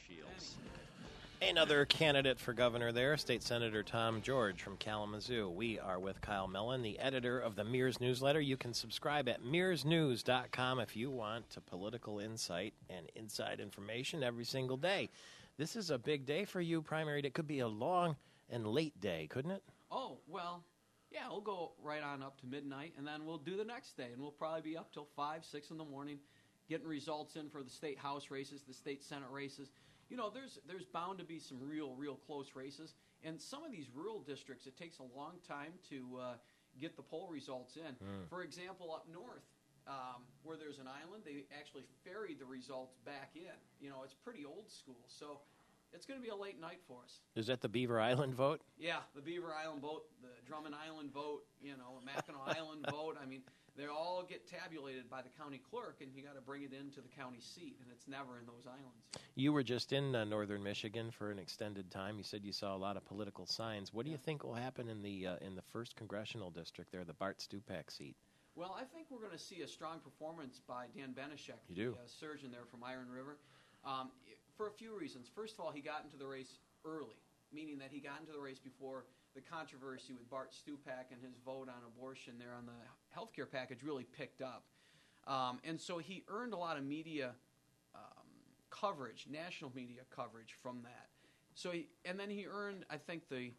Shields. Another candidate for governor there, State Senator Tom George from Kalamazoo. We are with Kyle Melinn, the editor of the Mears newsletter. You can subscribe at mearsnews.com if you want political insight and inside information every single day. This is a big day for you, primary day. It could be a long and late day, couldn't it? Oh, well, yeah, we'll go right on up to midnight, and then we'll do the next day, and we'll probably be up till 5, 6 in the morning getting results in for the state house races, the state senate races. You know, there's bound to be some real close races. And some of these rural districts, it takes a long time to get the poll results in. For example, up north, where there's an island, they actually ferry the results back in. You know, it's pretty old school. So it's going to be a late night for us. Is that the Beaver Island vote? Yeah, the Beaver Island vote, the Drummond Island vote, you know, Mackinac Island vote. I mean, they all get tabulated by the county clerk, and you got to bring it into the county seat, and it's never in those islands. You were just in northern Michigan for an extended time. You said you saw a lot of political signs. What do you think will happen in the first congressional district there, the Bart Stupak seat? Well, I think we're going to see a strong performance by Dan Benishek, the surgeon there from Iron River, for a few reasons. First of all, he got into the race early, meaning that he got into the race before the controversy with Bart Stupak and his vote on abortion there on the health care package really picked up. And so he earned a lot of media coverage, national media coverage from that. And then he earned, I think, the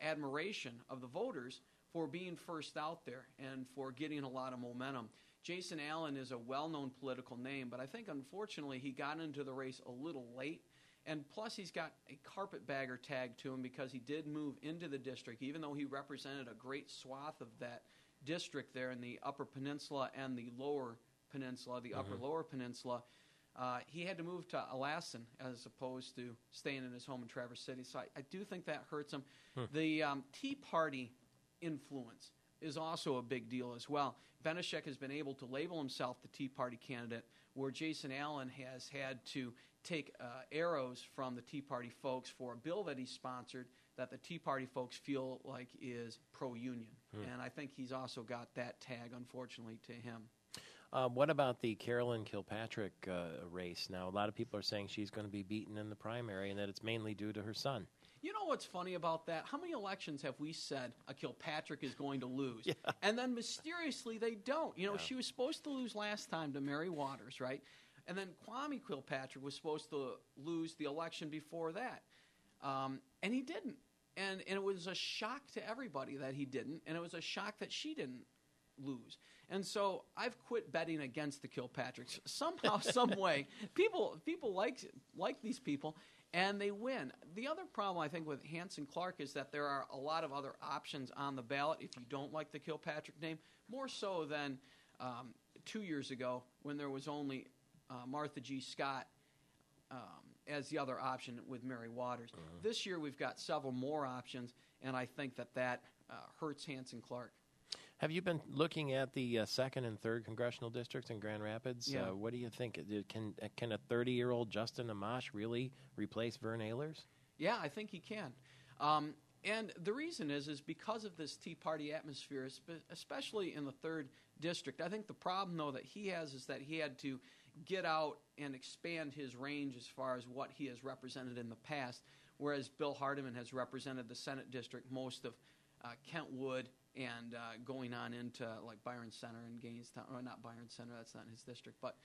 admiration of the voters for being first out there and for getting a lot of momentum. Jason Allen is a well-known political name, but I think, unfortunately, he got into the race a little late. And plus, he's got a carpetbagger tag to him because he did move into the district, even though he represented a great swath of that district there in the Upper Peninsula and the Lower Peninsula, the Upper Lower Peninsula. He had to move to Alaskan as opposed to staying in his home in Traverse City. So I do think that hurts him. The Tea Party influence is also a big deal as well. Benishek has been able to label himself the Tea Party candidate, where Jason Allen has had to take arrows from the Tea Party folks for a bill that he sponsored that the Tea Party folks feel like is pro-union. And I think he's also got that tag, unfortunately, to him. What about the Carolyn Kilpatrick race? Now, a lot of people are saying she's going to be beaten in the primary and that it's mainly due to her son. You know what's funny about that? How many elections have we said a Kilpatrick is going to lose? Yeah. And then mysteriously they don't. You know, she was supposed to lose last time to Mary Waters, right? And then Kwame Kilpatrick was supposed to lose the election before that. And he didn't. And it was a shock to everybody that he didn't. And it was a shock that she didn't lose. And so I've quit betting against the Kilpatricks. Somehow, some way, people like these people, and they win. The other problem, I think, with Hanson Clark is that there are a lot of other options on the ballot if you don't like the Kilpatrick name, more so than 2 years ago when there was only Martha G. Scott as the other option with Mary Waters. This year we've got several more options, and I think that hurts Hanson Clark. Have you been looking at the 2nd and 3rd congressional districts in Grand Rapids? Yeah. What do you think? Can a 30-year-old Justin Amash really replace Vern Ehlers? Yeah, I think he can. And the reason is because of this Tea Party atmosphere, especially in the 3rd district. I think the problem, though, that he has is that he had to get out and expand his range as far as what he has represented in the past, whereas Bill Hardiman has represented the Senate district, most of Kentwood, and going on into like Byron Center and Gainestown, or not Byron Center, that's not his district, but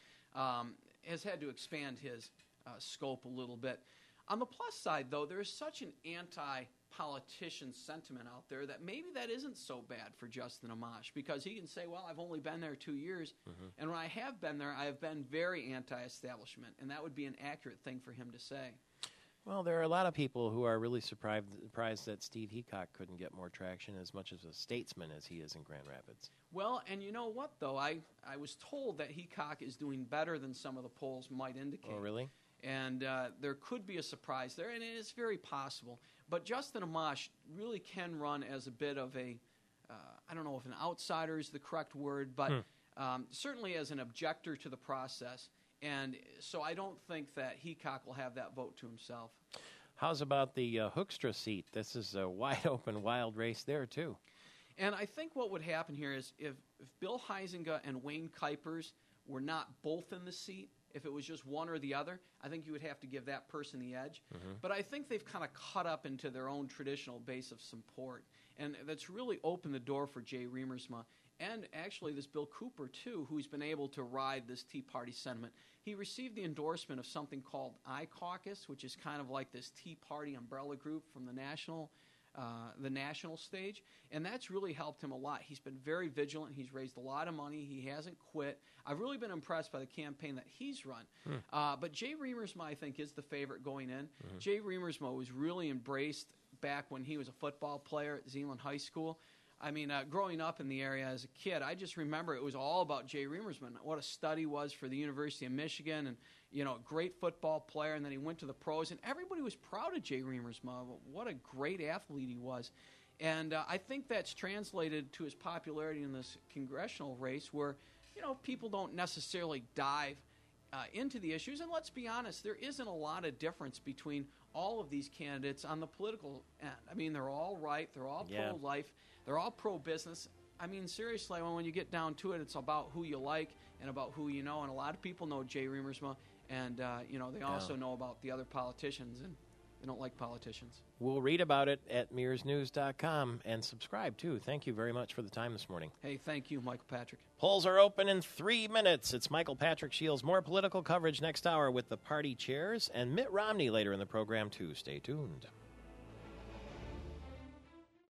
has had to expand his scope a little bit. On the plus side, though, there's such an anti-politician sentiment out there that maybe that isn't so bad for Justin Amash, because he can say, well, I've only been there 2 years, and when I have been there, I have been very anti-establishment, and that would be an accurate thing for him to say. Well, there are a lot of people who are really surprised that Steve Heacock couldn't get more traction as much as a statesman as he is in Grand Rapids. Well, and you know what, though? I was told that Heacock is doing better than some of the polls might indicate. Oh, really? And there could be a surprise there, and it is very possible. But Justin Amash really can run as a bit of a, I don't know if an outsider is the correct word, but certainly as an objector to the process. And so I don't think that Heacock will have that vote to himself. How's about the Hoekstra seat? This is a wide-open, wild race there, too. And I think what would happen here is if Bill Huizenga and Wayne Kuipers were not both in the seat, If it was just one or the other, I think you would have to give that person the edge. But I think they've kind of cut up into their own traditional base of support, and that's really opened the door for Jay Riemersma and actually this Bill Cooper, too, who's been able to ride this Tea Party sentiment. He received the endorsement of something called I-Caucus, which is kind of like this Tea Party umbrella group from the national stage, and that's really helped him a lot. He's been very vigilant. He's raised a lot of money. He hasn't quit. I've really been impressed by the campaign that he's run. But Jay Riemersma, I think, is the favorite going in. Jay Riemersma was really embraced back when he was a football player at Zeeland High School. I mean, growing up in the area as a kid, I just remember it was all about Jay Riemersma, what a stud he was for the University of Michigan, and, great football player, and then he went to the pros, and everybody was proud of Jay Riemersma. What a great athlete he was. And I think that's translated to his popularity in this congressional race where, people don't necessarily dive into the issues. And let's be honest, there isn't a lot of difference between all of these candidates on the political end. I mean, they're all right. They're all pro-life. They're all pro-business. I mean, seriously, when you get down to it, it's about who you like and about who you know. And a lot of people know Jay Riemersma, and, they also know about the other politicians, and they don't like politicians. We'll read about it at MearsNews.com and subscribe, too. Thank you very much for the time this morning. Hey, thank you, Michael Patrick. Polls are open in 3 minutes. It's Michael Patrick Shields. More political coverage next hour with the party chairs and Mitt Romney later in the program, too. Stay tuned.